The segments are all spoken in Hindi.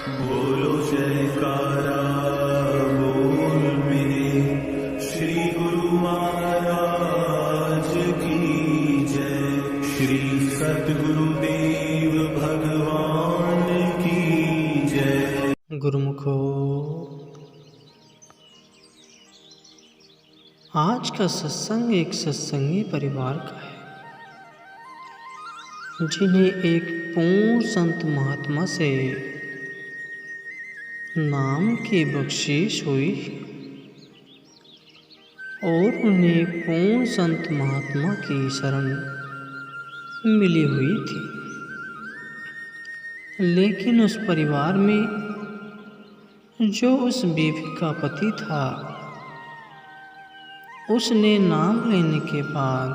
बोलो जयकारा बोल मेरे श्री गुरु महाराज की जय। श्री सतगुरुदेव भगवान की जय। गुरुमुखो, आज का सत्संग एक सत्संगी परिवार का है, जिन्हें एक पूर्ण संत महात्मा से नाम की बख्शीश हुई और उन्हें पूर्ण संत महात्मा की शरण मिली हुई थी। लेकिन उस परिवार में जो उस बीवी का पति था, उसने नाम लेने के बाद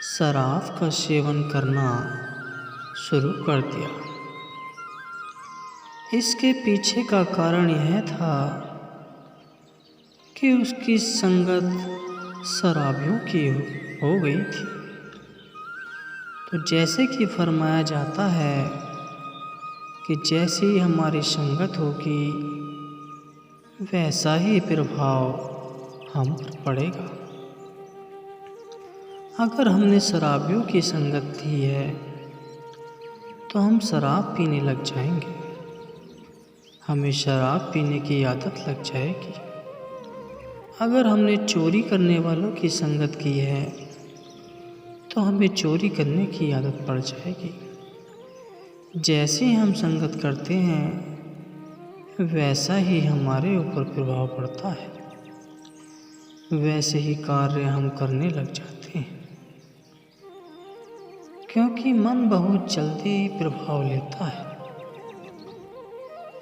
शराब का सेवन करना शुरू कर दिया। इसके पीछे का कारण यह था कि उसकी संगत शराबियों की हो गई थी। तो जैसे कि फरमाया जाता है कि जैसी हमारी संगत होगी वैसा ही प्रभाव हम पर पड़ेगा। अगर हमने शराबियों की संगत की है तो हम शराब पीने लग जाएंगे, हमें शराब पीने की आदत लग जाएगी। अगर हमने चोरी करने वालों की संगत की है तो हमें चोरी करने की आदत पड़ जाएगी। जैसे हम संगत करते हैं वैसा ही हमारे ऊपर प्रभाव पड़ता है, वैसे ही कार्य हम करने लग जाते हैं। क्योंकि मन बहुत जल्दी प्रभाव लेता है,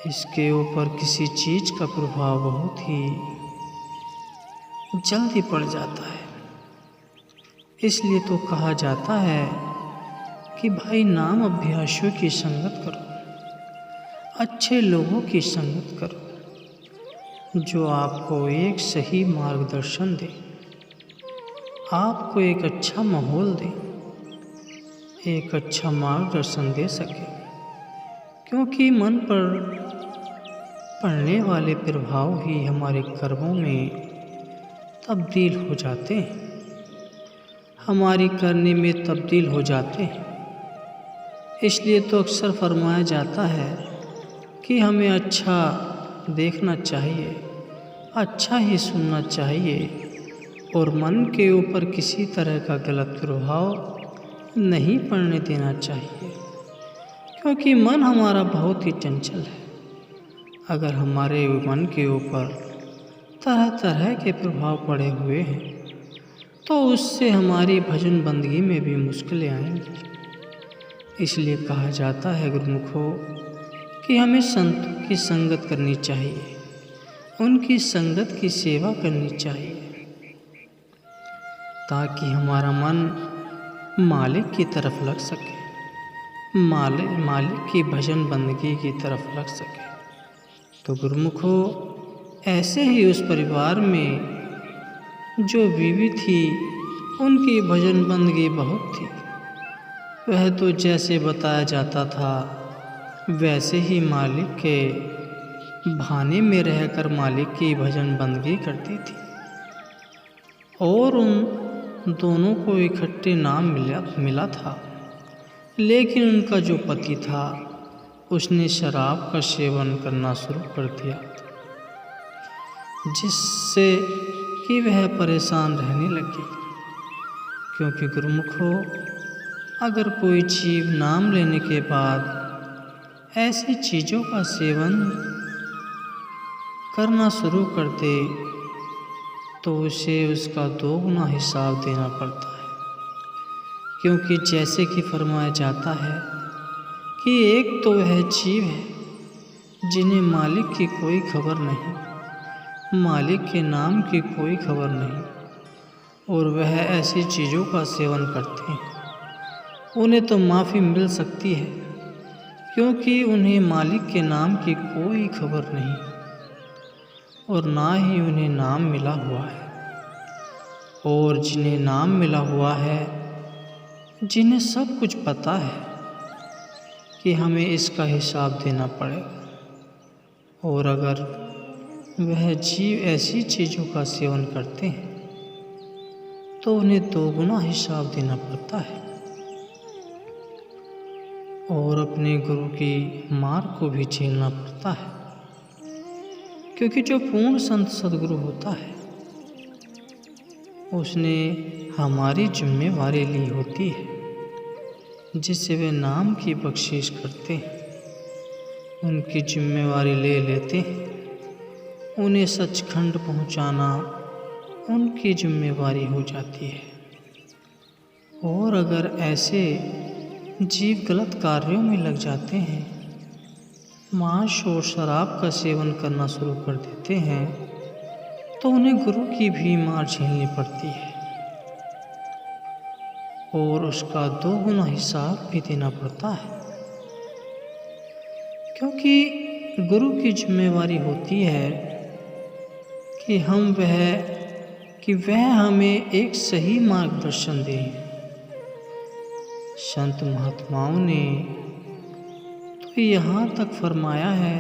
इसके ऊपर किसी चीज़ का प्रभाव बहुत ही जल्दी पड़ जाता है। इसलिए तो कहा जाता है कि भाई नाम अभ्यासियों की संगत करो, अच्छे लोगों की संगत करो जो आपको एक सही मार्गदर्शन दे, आपको एक अच्छा माहौल दे, एक अच्छा मार्गदर्शन दे सके। क्योंकि मन पर पड़ने वाले प्रभाव ही हमारे कर्मों में तब्दील हो जाते हैं, हमारी करने में तब्दील हो जाते हैं। इसलिए तो अक्सर फरमाया जाता है कि हमें अच्छा देखना चाहिए, अच्छा ही सुनना चाहिए और मन के ऊपर किसी तरह का गलत प्रभाव नहीं पड़ने देना चाहिए। क्योंकि मन हमारा बहुत ही चंचल है। अगर हमारे मन के ऊपर तरह तरह के प्रभाव पड़े हुए हैं तो उससे हमारी भजन बंदगी में भी मुश्किलें आएंगी। इसलिए कहा जाता है गुरुमुखों कि हमें संतों की संगत करनी चाहिए, उनकी संगत की सेवा करनी चाहिए, ताकि हमारा मन मालिक की तरफ लग सके, मालिक की भजन बंदगी की तरफ लग सके। तो गुरुमुखों, ऐसे ही उस परिवार में जो बीवी थी उनकी भजन बंदगी बहुत थी। वह तो जैसे बताया जाता था वैसे ही मालिक के भाने में रहकर मालिक की भजन बंदगी करती थी। और उन दोनों को इकट्ठे नाम मिला था। लेकिन उनका जो पति था उसने शराब का सेवन करना शुरू कर दिया, जिससे कि वह परेशान रहने लगी। क्योंकि गुरुमुखों, अगर कोई जीव नाम लेने के बाद ऐसी चीज़ों का सेवन करना शुरू कर दे तो उसे उसका दोगुना हिसाब देना पड़ता है। क्योंकि जैसे कि फरमाया जाता है कि एक तो वह जीव है जिन्हें मालिक की कोई खबर नहीं, मालिक के नाम की कोई खबर नहीं, और वह ऐसी चीज़ों का सेवन करते हैं। उन्हें तो माफ़ी मिल सकती है क्योंकि उन्हें मालिक के नाम की कोई खबर नहीं और ना ही उन्हें नाम मिला हुआ है। और जिन्हें नाम मिला हुआ है, जिन्हें सब कुछ पता है, कि हमें इसका हिसाब देना पड़ेगा, और अगर वह जीव ऐसी चीज़ों का सेवन करते हैं तो उन्हें 2 गुना हिसाब देना पड़ता है, और अपने गुरु की मार को भी झेलना पड़ता है। क्योंकि जो पूर्ण संत सद्गुरु होता है उसने हमारी जिम्मेवारी ली होती है, जिससे वे नाम की बख्शिश करते हैं, उनकी जिम्मेवारी ले लेते हैं। उन्हें सचखंड पहुंचाना उनकी जिम्मेवारी हो जाती है। और अगर ऐसे जीव गलत कार्यों में लग जाते हैं, मांस और शराब का सेवन करना शुरू कर देते हैं, तो उन्हें गुरु की भी मार झेलनी पड़ती है, और उसका 2 गुना हिसाब भी देना पड़ता है। क्योंकि गुरु की जिम्मेवारी होती है कि वह हमें एक सही मार्गदर्शन दे। संत महात्माओं ने तो यहाँ तक फरमाया है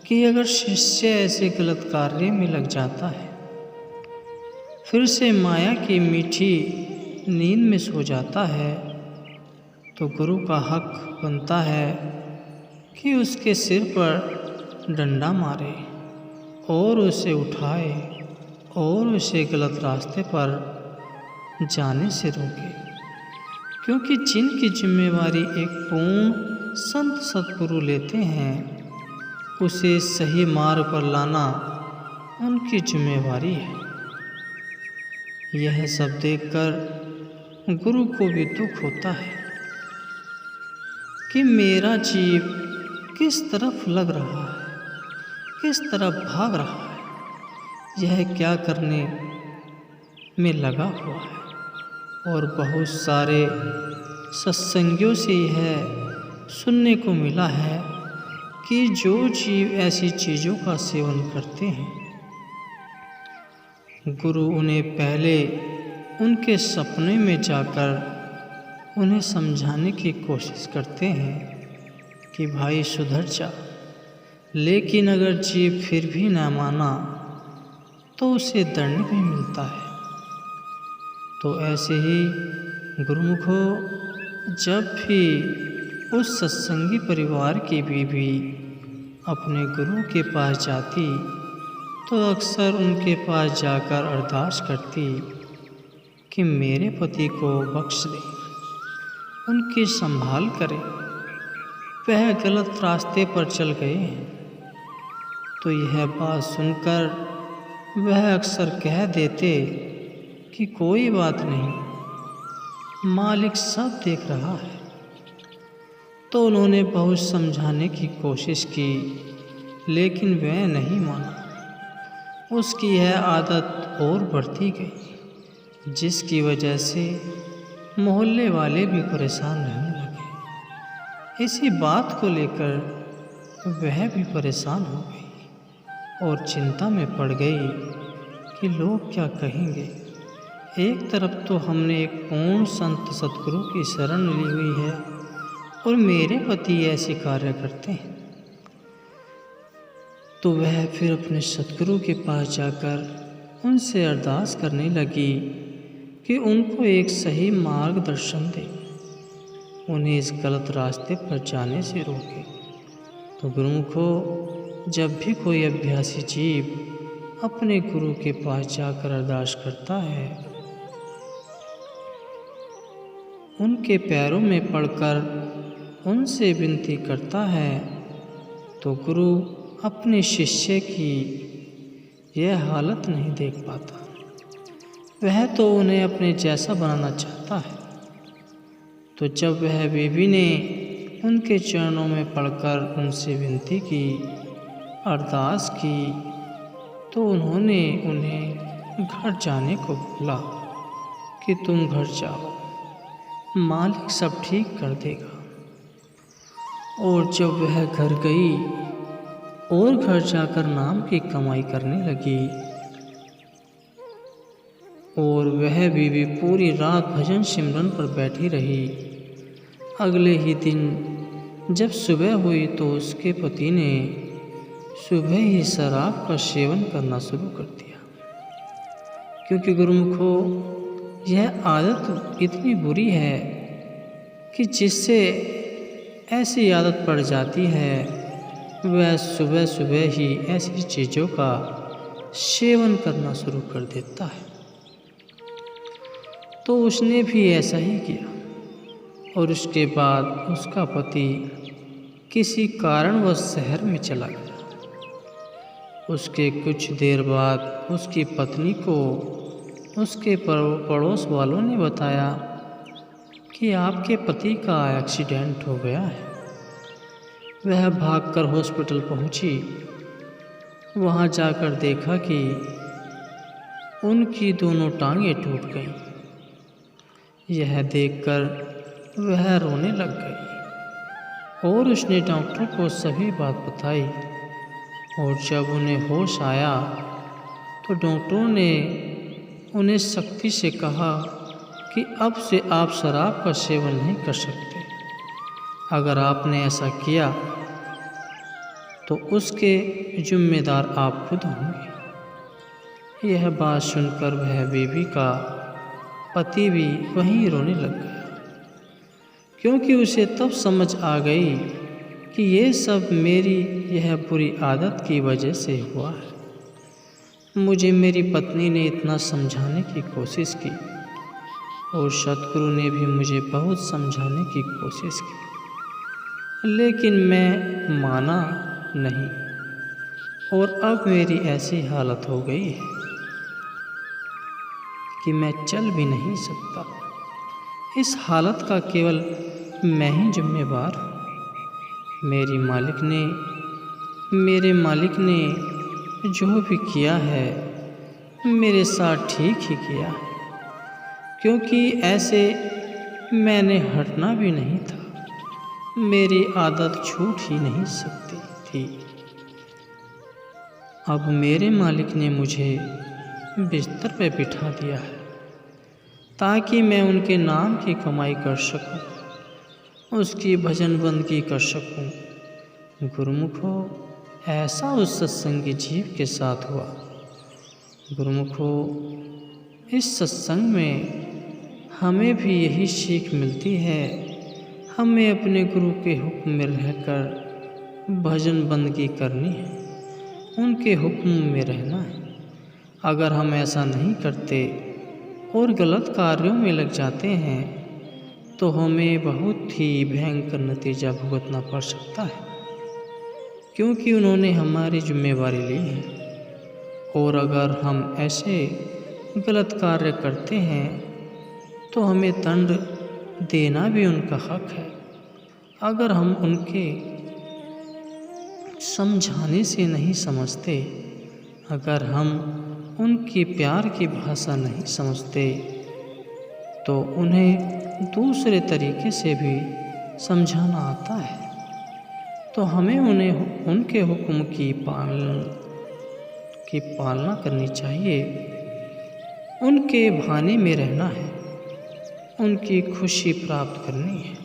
कि अगर शिष्य ऐसे गलत कार्य में लग जाता है, फिर से माया की मीठी नींद में सो जाता है, तो गुरु का हक बनता है कि उसके सिर पर डंडा मारे और उसे उठाए और उसे गलत रास्ते पर जाने से रोके। क्योंकि जिनकी जिम्मेवारी एक पूर्ण संत सद्गुरु लेते हैं, उसे सही मार्ग पर लाना उनकी जिम्मेवारी है। यह सब देखकर गुरु को भी दुख होता है कि मेरा जीव किस तरफ लग रहा है, किस तरफ भाग रहा है, यह क्या करने में लगा हुआ है। और बहुत सारे सत्संगियों से यह सुनने को मिला है कि जो जीव ऐसी चीज़ों का सेवन करते हैं, गुरु उन्हें पहले उनके सपने में जाकर उन्हें समझाने की कोशिश करते हैं कि भाई सुधर जा। लेकिन अगर जीव फिर भी न माना तो उसे दंड भी मिलता है। तो ऐसे ही गुरुमुखो, जब भी उस सत्संगी परिवार की बीवी अपने गुरु के पास जाती तो अक्सर उनके पास जाकर अरदास करती कि मेरे पति को बख्श दे, उनकी संभाल करे, वह गलत रास्ते पर चल गए हैं। तो यह बात सुनकर वह अक्सर कह देते कि कोई बात नहीं, मालिक सब देख रहा है। तो उन्होंने बहुत समझाने की कोशिश की, लेकिन वह नहीं माना। उसकी यह आदत और बढ़ती गई, जिसकी वजह से मोहल्ले वाले भी परेशान रहने लगे। इसी बात को लेकर वह भी परेशान हो गई और चिंता में पड़ गई कि लोग क्या कहेंगे। एक तरफ तो हमने एक पूर्ण संत सद्गुरु की शरण ली हुई है और मेरे पति ऐसे कार्य करते हैं। तो वह फिर अपने सद्गुरु के पास जाकर उनसे अरदास करने लगी कि उनको एक सही मार्गदर्शन दे, उन्हें इस गलत रास्ते पर जाने से रोके। तो गुरुमुखो, जब भी कोई अभ्यासी जीव अपने गुरु के पास जाकर अरदास करता है, उनके पैरों में पड़कर उनसे विनती करता है, तो गुरु अपने शिष्य की यह हालत नहीं देख पाता। वह तो उन्हें अपने जैसा बनाना चाहता है। तो जब वह बीवी ने उनके चरणों में पड़कर उनसे विनती की, अरदास की, तो उन्होंने उन्हें घर जाने को बोला कि तुम घर जाओ, मालिक सब ठीक कर देगा। और जब वह घर गई और घर जाकर नाम की कमाई करने लगी, और वह बीवी पूरी रात भजन सिमरन पर बैठी रही। अगले ही दिन जब सुबह हुई तो उसके पति ने सुबह ही शराब का सेवन करना शुरू कर दिया, क्योंकि गुरुमुखो यह आदत इतनी बुरी है कि जिससे ऐसी आदत पड़ जाती है वह सुबह सुबह ही ऐसी चीज़ों का सेवन करना शुरू कर देता है। तो उसने भी ऐसा ही किया और उसके बाद उसका पति किसी कारणवश शहर में चला गया। उसके कुछ देर बाद उसकी पत्नी को उसके पड़ोस वालों ने बताया कि आपके पति का एक्सीडेंट हो गया है। वह भागकर हॉस्पिटल पहुंची। वहां जाकर देखा कि उनकी दोनों टांगें टूट गईं। यह देखकर वह रोने लग गई और उसने डॉक्टर को सभी बात बताई। और जब उन्हें होश आया तो डॉक्टरों ने उन्हें सख्ती से कहा कि अब से आप शराब का सेवन नहीं कर सकते। अगर आपने ऐसा किया तो उसके जिम्मेदार आप खुद होंगे। यह बात सुनकर वह बीवी का पति भी वहीं रोने लग गया, क्योंकि उसे तब समझ आ गई कि ये सब मेरी यह बुरी आदत की वजह से हुआ है। मुझे मेरी पत्नी ने इतना समझाने की कोशिश की और सतगुरु ने भी मुझे बहुत समझाने की कोशिश की, लेकिन मैं माना नहीं और अब मेरी ऐसी हालत हो गई है कि मैं चल भी नहीं सकता। इस हालत का केवल मैं ही जिम्मेवार हूँ। मेरे मालिक ने जो भी किया है मेरे साथ ठीक ही किया, क्योंकि ऐसे मैंने हटना भी नहीं था। मेरी आदत छूट ही नहीं सकती थी। अब मेरे मालिक ने मुझे बिस्तर पे बिठा दिया है ताकि मैं उनके नाम की कमाई कर सकूं, उसकी भजन बंदगी कर सकूं। गुरुमुखो ऐसा उस सत्संगी जीव के साथ हुआ। गुरुमुखो इस सत्संग में हमें भी यही सीख मिलती है। हमें अपने गुरु के हुक्म में रहकर भजन बंदगी करनी है, उनके हुक्म में रहना है। अगर हम ऐसा नहीं करते और गलत कार्यों में लग जाते हैं तो हमें बहुत ही भयंकर नतीजा भुगतना पड़ सकता है, क्योंकि उन्होंने हमारी जिम्मेवारी ली है। और अगर हम ऐसे गलत कार्य करते हैं तो हमें दंड देना भी उनका हक है। अगर हम उनके समझाने से नहीं समझते, अगर हम उनकी प्यार की भाषा नहीं समझते, तो उन्हें दूसरे तरीके से भी समझाना आता है। तो हमें उनके हुक्म की पालना करनी चाहिए, उनके भाने में रहना है, उनकी खुशी प्राप्त करनी है।